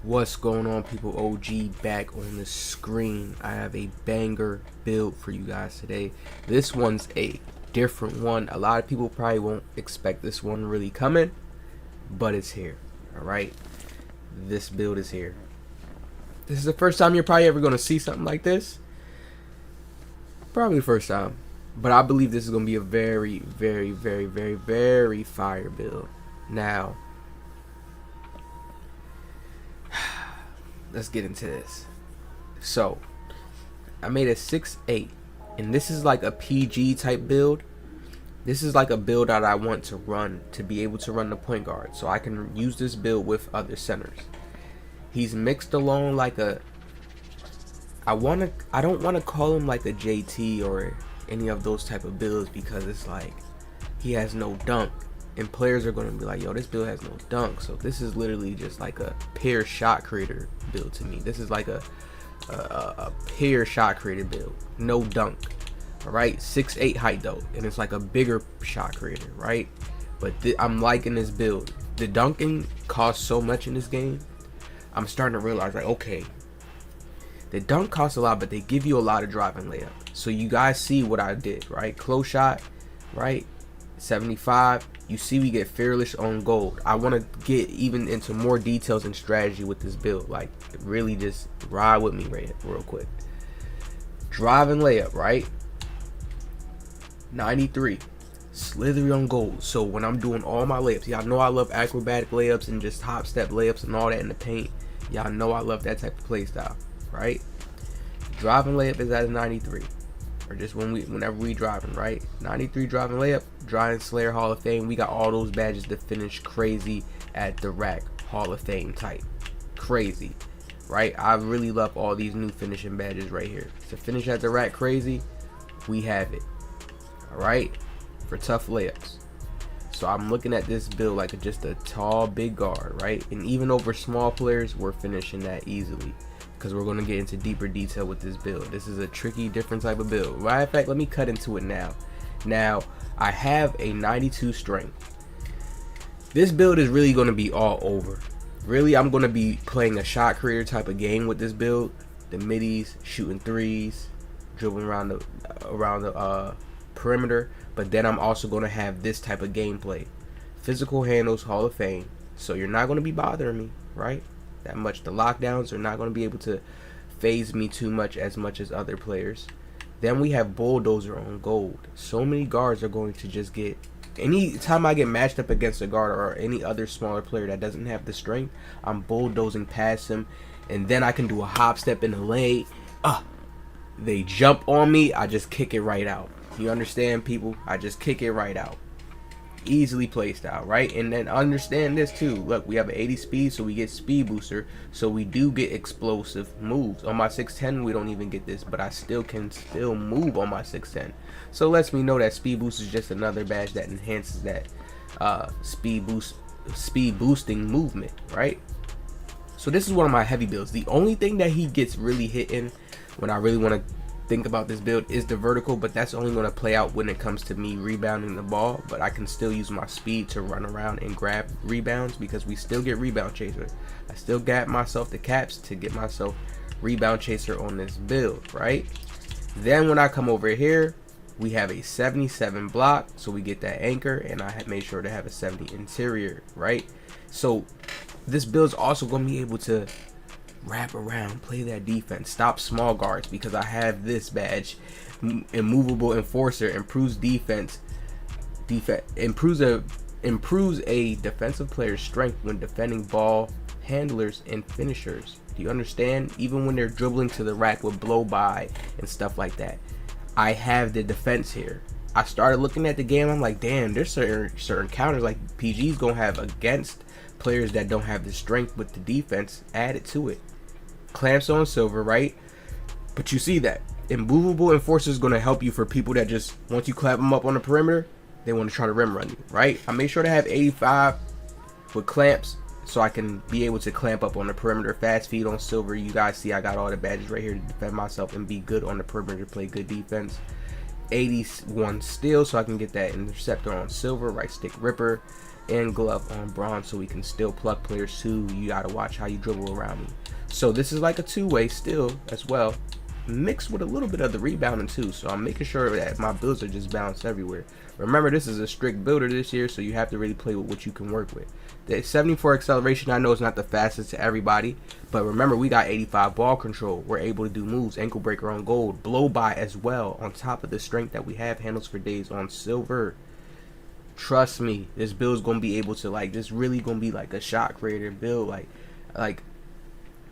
What's going on, people? OG back on the screen. I have a banger build for you guys today. This one's a different one. A lot of people probably won't expect this one really coming, but it's here. Alright, this build is here. This is the first time you're probably ever going to see something like this. Probably the first time, but I believe this is going to be a very fire build. Now let's get into this. So I made a 6'8", and this is like a PG type build. This is like a build that I want to run, to be able to run the point guard, so I can use this build with other centers. He's mixed along like a, I don't want to call him like a JT or any of those type of builds, because it's like he has no dunk, and players are going to be like, yo, this build has no dunk. So this is literally just like a pure shot creator build to me. This is like a pure shot creator build, no dunk. All right, 6'8" height though, and it's like a bigger shot creator, right? But I'm liking this build. The dunking costs so much in this game. I'm starting to realize, like, okay, the dunk costs a lot, but they give you a lot of driving layup. So you guys see what I did, right? Close shot, right? 75. You see we get fearless on gold. I want to get even into more details and strategy with this build. Like, really just ride with me real quick. Driving layup, right? 93. Slithery on gold. So when I'm doing all my layups, y'all know I love acrobatic layups and just hop step layups and all that in the paint. Y'all know I love that type of play style, right? Driving layup is at a 93. Or just whenever we driving, right? 93 driving layup, Drying Slayer Hall of Fame. We got all those badges to finish crazy at the rack Hall of Fame type. Crazy, right? I really love all these new finishing badges right here. To finish at the rack crazy, we have it. All right, for tough layups. So I'm looking at this build like just a tall, big guard, right? And even over small players, we're finishing that easily, because we're going to get into deeper detail with this build. This is a tricky, different type of build. Matter of fact, let me cut into it now. Now, I have a 92 strength. This build is really going to be all over. Really, I'm going to be playing a shot creator type of game with this build. The middies, shooting threes, dribbling around the perimeter. But then I'm also going to have this type of gameplay. Physical handles, Hall of Fame. So you're not going to be bothering me, right? That much. The lockdowns are not going to be able to phase me too much as other players. Then we have bulldozer on gold. So many guards are going to just get, anytime I get matched up against a guard or any other smaller player that doesn't have the strength, I'm bulldozing past him, and then I can do a hop step in the lane. They jump on me, I just kick it right out. You understand, people? I just kick it right out. Easily play style, right? And then understand this too. Look, we have an 80 speed, so we get speed booster, so we do get explosive moves. On my 6'10", we don't even get this, but I can still move on my 6'10". So it lets me know that speed boost is just another badge that enhances that speed boosting movement, right? So this is one of my heavy builds. The only thing that he gets really hit in when I really want to think about this build is the vertical, but that's only going to play out when it comes to me rebounding the ball. But I can still use my speed to run around and grab rebounds, because we still get rebound chaser. I still got myself the caps to get myself rebound chaser on this build, right? Then when I come over here, we have a 77 block, so we get that anchor, and I made sure to have a 70 interior, right? So this build's also going to be able to wrap around, play that defense, stop small guards, because I have this badge. Immovable Enforcer improves defense. Improves a defensive player's strength when defending ball handlers and finishers. Do you understand? Even when they're dribbling to the rack with blow by and stuff like that, I have the defense here. I started looking at the game, I'm like, damn, there's certain counters like PG's gonna have against players that don't have the strength with the defense added to it. Clamps on silver, right? But you see that immovable enforcer is going to help you for people that just, once you clap them up on the perimeter, they want to try to rim run you, right? I made sure to have 85 with clamps, so I can be able to clamp up on the perimeter. Fast feed on silver. You guys see I got all the badges right here to defend myself and be good on the perimeter, play good defense. 81 steal, so I can get that interceptor on silver. Right stick ripper. and glove on bronze, so we can still pluck players too. You gotta watch how you dribble around me. So this is like a two-way still as well, mixed with a little bit of the rebounding too. So I'm making sure that my builds are just balanced everywhere. Remember, this is a strict builder this year, so you have to really play with what you can work with. The 74 acceleration, I know, is not the fastest to everybody, but remember, we got 85 ball control. We're able to do moves, ankle breaker on gold, blow by as well, on top of the strength that we have, handles for days on silver. Trust me, this build is gonna be able to, like, this really gonna be like a shot creator build. Like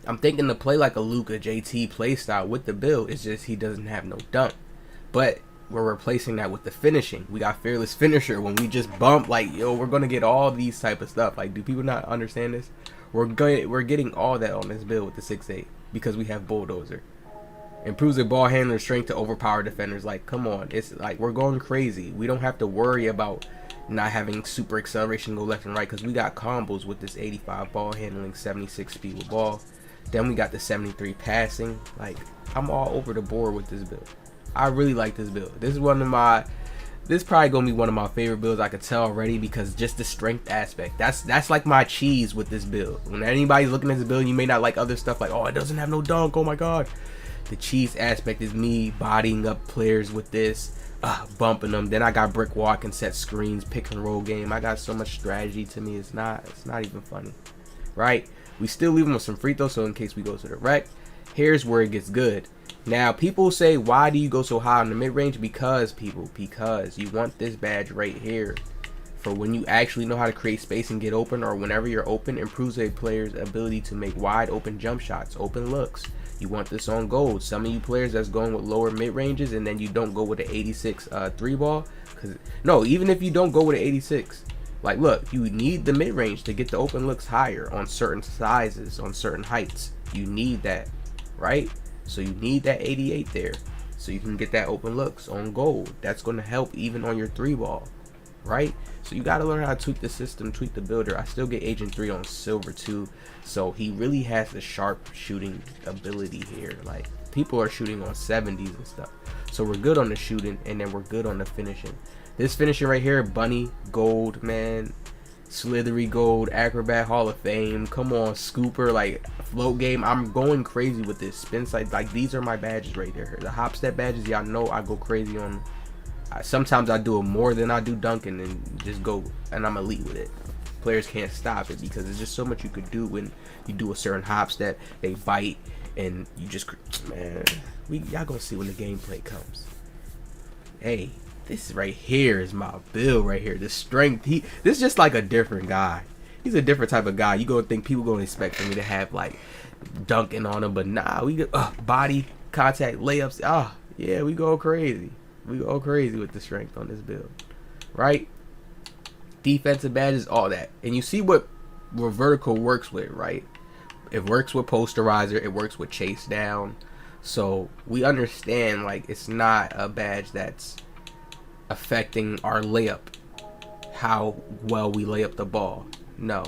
I'm thinking to play like a Luka JT play style with the build. It's just he doesn't have no dunk, but we're replacing that with the finishing. We got fearless finisher. When we just bump, like, yo, we're gonna get all these type of stuff. Like, do people not understand this? We're getting all that on this build with the 6'8" because we have bulldozer. Improves the ball handler strength to overpower defenders. Like, come on, it's like we're going crazy. We don't have to worry about not having super acceleration go left and right because we got combos with this 85 ball handling, 76 speed with ball. Then we got the 73 passing. Like, I'm all over the board with this build. I really like this build. This is probably gonna be one of my favorite builds. I could tell already because just the strength aspect. That's like my cheese with this build. When anybody's looking at this build, you may not like other stuff like, oh, it doesn't have no dunk. Oh my god. The cheese aspect is me bodying up players with this, bumping them. Then I got brick wall, I can set screens, pick and roll game. I got so much strategy to me. It's not even funny, right? We still leave them with some free throws, so in case we go to the wreck. Here's where it gets good. Now, people say, why do you go so high in the mid-range? Because you want this badge right here for when you actually know how to create space and get open, or whenever you're open. Improves a player's ability to make wide open jump shots, open looks. You want this on gold. Some of you players that's going with lower mid-ranges and then you don't go with the 86 3 ball. No, even if you don't go with the 86, like, look, you need the mid-range to get the open looks higher on certain sizes, on certain heights. You need that, right? So you need that 88 there so you can get that open looks on gold. That's going to help even on your 3 ball, right? So you got to learn how to tweak the system, tweak the builder. I still get Agent 3 on silver too, so he really has the sharp shooting ability here. Like, people are shooting on 70s and stuff, so we're good on the shooting, and then we're good on the finishing. This finishing right here, bunny gold, man, slithery gold, acrobat hall of fame. Come on, scooper, like, float game. I'm going crazy with this spin side. Like, these are my badges right there. The hop step badges, y'all know I go crazy on them. Sometimes I do it more than I do dunking, and just go, and I'm elite with it. Players can't stop it because there's just so much you could do when you do a certain hop step. They bite, and you just, man, y'all gonna see when the gameplay comes. Hey, this right here is my build right here. The strength, this is just like a different guy. He's a different type of guy. You gonna think people gonna expect for me to have like dunking on him, but nah, we get body contact layups. Yeah, we go crazy. We go crazy with the strength on this build, right? Defensive badges, all that. And you see what vertical works with, right? It works with posterizer. It works with chase down. So we understand, like, it's not a badge that's affecting our layup, how well we lay up the ball. No.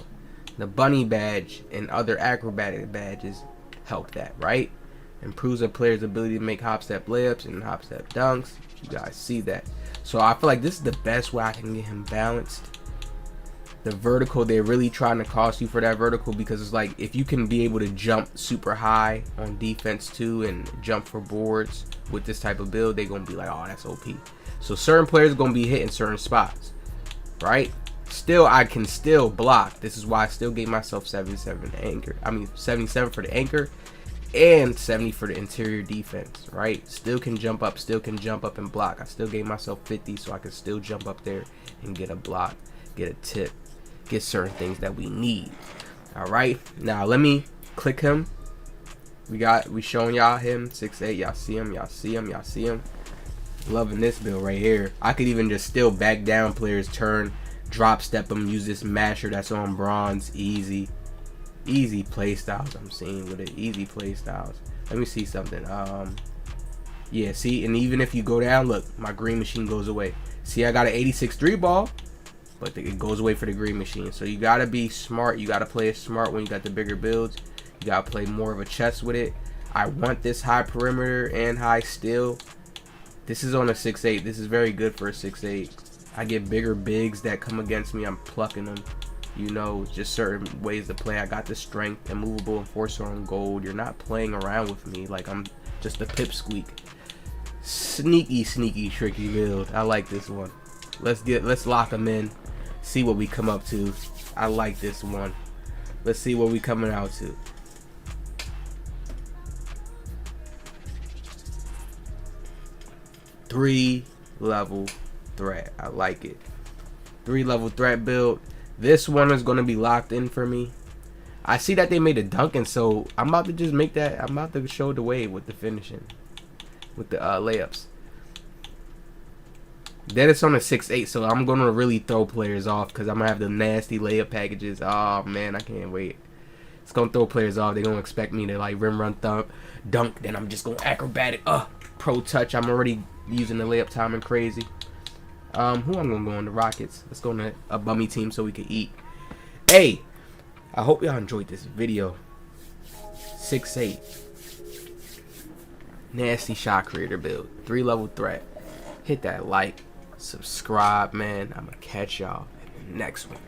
The bunny badge and other acrobatic badges help that, right? Improves a player's ability to make hop step layups and hop step dunks. You guys see that. So I feel like this is the best way I can get him balanced. The vertical, they're really trying to cost you for that vertical, because it's like, if you can be able to jump super high on defense too and jump for boards with this type of build, they're gonna be like, oh, that's OP. So certain players are gonna be hitting certain spots, right? Still, I can still block. This is why I still gave myself 77 anchor. I mean 77 for the anchor and 70 for the interior defense, right? Still can jump up and block. I still gave myself 50 so I can still jump up there and get a block, get a tip, get certain things that we need. All right, now let me click him. We showing y'all him 6'8". Y'all see him. Loving this build right here. I could even just still back down players, turn, drop step them, use this masher that's on bronze. Easy play styles I'm seeing with it. Easy play styles. Let me see something. Yeah, see, and even if you go down, look, my green machine goes away. See, I got an 86 3 ball, but it goes away for the green machine. So you gotta be smart. You gotta play it smart when you got the bigger builds. You gotta play more of a chess with it. I want this high perimeter and high steal. This is on a 6'8". This is very good for a 6'8". I get bigger bigs that come against me. I'm plucking them. You know, just certain ways to play. I got the strength, immovable, enforcer on gold. You're not playing around with me like I'm just a pipsqueak. Sneaky, sneaky, tricky build. I like this one. Let's lock them in. See what we come up to. I like this one. Let's see what we coming out to. Three level threat. I like it. 3-level threat build. This one is going to be locked in for me. I see that they made a Duncan, so I'm about to just make that. I'm about to show the way with the finishing, with the layups. Then it's on a 6-8, so I'm going to really throw players off because I'm going to have the nasty layup packages. Oh, man, I can't wait. It's going to throw players off. They're going to expect me to, like, rim run thump, dunk. Then I'm just going to acrobatic. Pro touch. I'm already using the layup timing crazy. Who I'm going to go on the Rockets. Let's go on a bummy team so we can eat. Hey, I hope y'all enjoyed this video. 6-8. Nasty shot creator build. 3-level threat. Hit that like. Subscribe, man. I'm going to catch y'all in the next one.